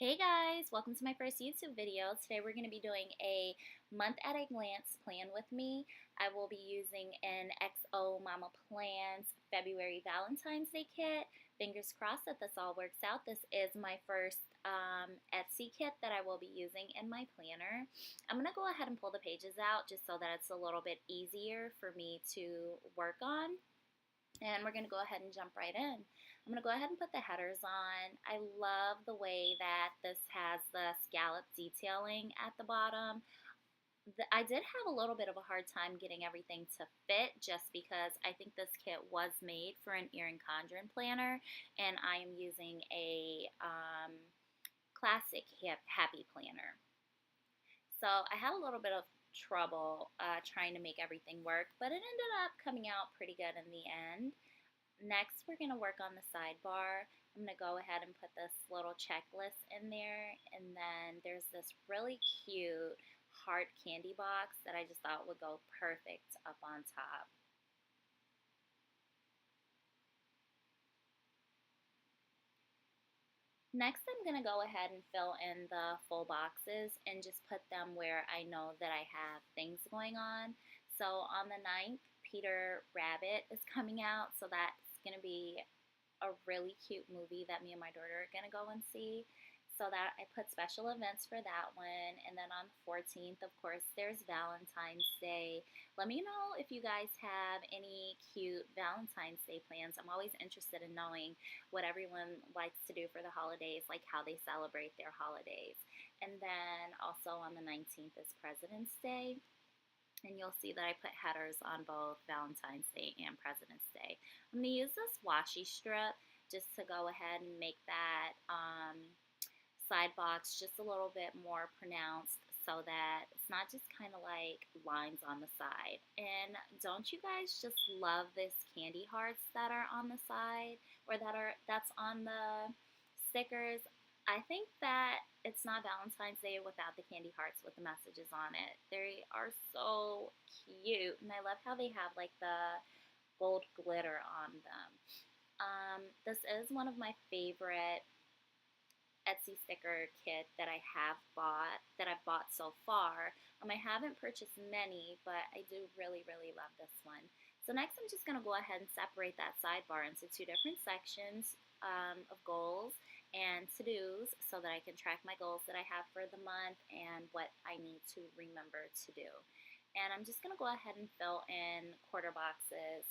Hey guys, welcome to my first YouTube video. Today we're going to be doing a month at a glance plan with me. I will be using an XO Mama Plans February Valentine's Day kit. Fingers crossed that this all works out. This is my first Etsy kit that I will be using in my planner. I'm going to go ahead and pull the pages out just so that it's a little bit easier for me to work on. And we're going to go ahead and jump right in. I'm going to go ahead and put the headers on. I love the way that this has the scallop detailing at the bottom. I did have a little bit of a hard time getting everything to fit just because I think this kit was made for an earring conjuring planner, and I am using a classic happy planner. So I had a little bit of trouble trying to make everything work, but it ended up coming out pretty good in the end. Next, we're going to work on the sidebar. I'm going to go ahead and put this little checklist in there, and then there's this really cute heart candy box that I just thought would go perfect up on top. Next, I'm going to go ahead and fill in the full boxes and just put them where I know that I have things going on. So on the 9th, Peter Rabbit is coming out, so that's going to be a really cute movie that me and my daughter are going to go and see. So that I put special events for that one. And then on the 14th, of course, there's Valentine's Day. Let me know if you guys have any cute Valentine's Day plans. I'm always interested in knowing what everyone likes to do for the holidays, like how they celebrate their holidays. And then also on the 19th is President's Day. And you'll see that I put headers on both Valentine's Day and President's Day. I'm going to use this washi strip just to go ahead and make that side box just a little bit more pronounced so that it's not just kind of like lines on the side. And don't you guys just love this candy hearts that are on the side or that's on the stickers? I think that it's not Valentine's Day without the candy hearts with the messages on it. They are so cute, and I love how they have like the gold glitter on them. This is one of my favorite Etsy sticker kit that I've bought so far. I haven't purchased many, but I do really, really love this one. So next I'm just going to go ahead and separate that sidebar into two different sections of goals and to-dos so that I can track my goals that I have for the month and what I need to remember to do. And I'm just going to go ahead and fill in quarter boxes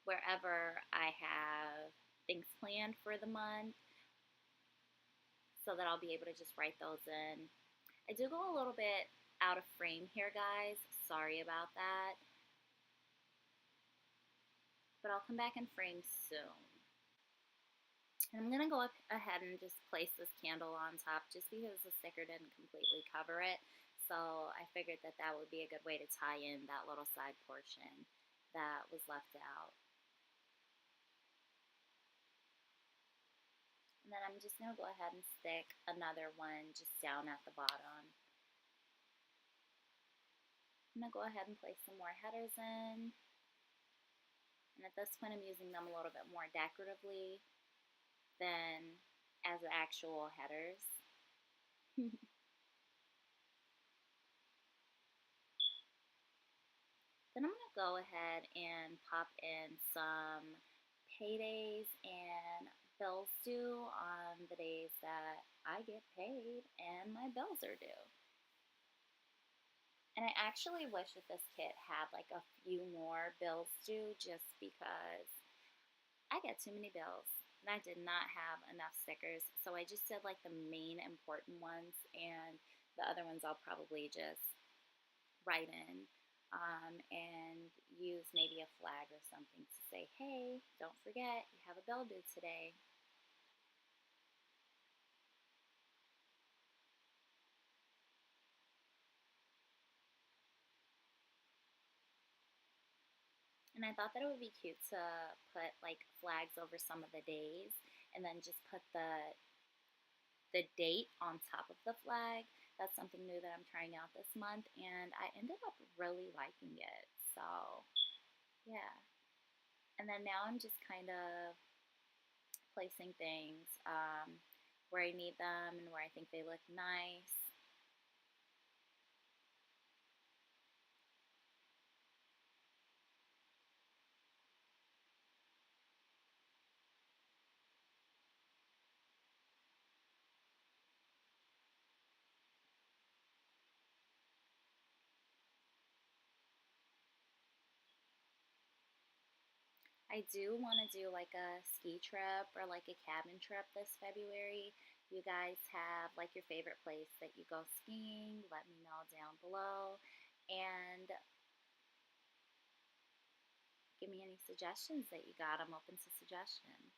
wherever I have things planned for the month, so that I'll be able to just write those in. I do go a little bit out of frame here, guys. Sorry about that. But I'll come back in frame soon. And I'm going to go ahead and just place this candle on top just because the sticker didn't completely cover it. So I figured that that would be a good way to tie in that little side portion that was left out. And then I'm just going to go ahead and stick another one just down at the bottom. I'm going to go ahead and place some more headers in. And at this point I'm using them a little bit more decoratively than as actual headers. Then I'm going to go ahead and pop in some paydays and bills due on the days that I get paid and my bills are due. And I actually wish that this kit had like a few more bills due just because I get too many bills and I did not have enough stickers. So I just did like the main important ones, and the other ones I'll probably just write in and use maybe a flag or something to say, hey, don't forget, you have a bill due today. And I thought that it would be cute to put like flags over some of the days and then just put the date on top of the flag. That's something new that I'm trying out this month, and I ended up really liking it. So, yeah. And then now I'm just kind of placing things where I need them and where I think they look nice. I do want to do like a ski trip or like a cabin trip this February. You guys have like your favorite place that you go skiing, let me know down below. And give me any suggestions that you got. I'm open to suggestions.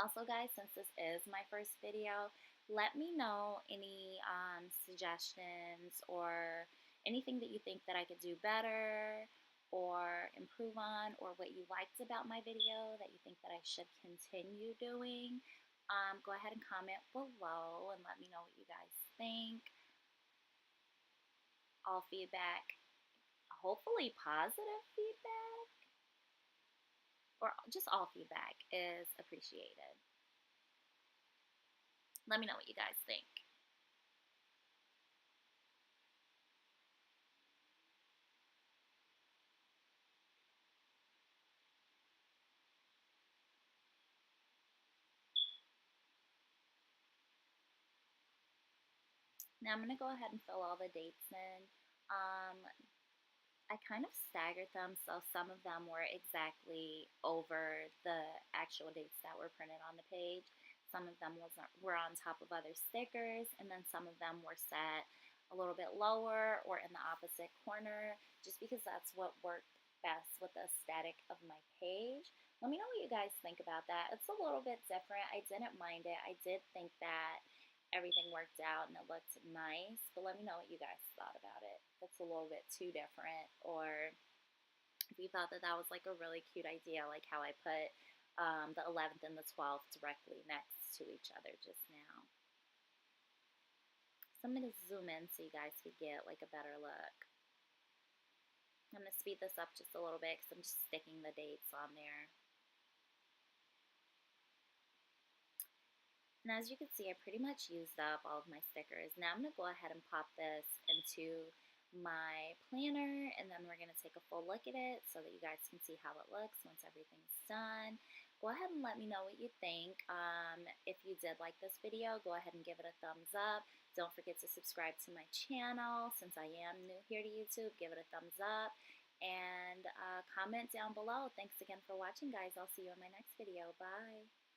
Also, guys, since this is my first video, let me know any suggestions or anything that you think that I could do better or improve on, or what you liked about my video that you think that I should continue doing. Go ahead and comment below and let me know what you guys think. All feedback, hopefully positive feedback, or just all feedback is appreciated. Let me know what you guys think. Now I'm going to go ahead and fill all the dates in. I kind of staggered them, so some of them were exactly over the actual dates that were printed on the page. Some of them were on top of other stickers, and then some of them were set a little bit lower or in the opposite corner, just because that's what worked best with the aesthetic of my page. Let me know what you guys think about that. It's a little bit different. I didn't mind it. I did think that everything worked out and it looked nice, but let me know what you guys thought about it. If it's a little bit too different, or if you thought that that was like a really cute idea, like how I put the 11th and the 12th directly next to each other just now. So I'm going to zoom in so you guys could get like a better look. I'm going to speed this up just a little bit because I'm just sticking the dates on there. And as you can see, I pretty much used up all of my stickers. Now I'm going to go ahead and pop this into my planner, and then we're going to take a full look at it so that you guys can see how it looks once everything's done. Go ahead and let me know what you think. If you did like this video, go ahead and give it a thumbs up. Don't forget to subscribe to my channel. Since I am new here to YouTube, give it a thumbs up. And comment down below. Thanks again for watching, guys. I'll see you in my next video. Bye.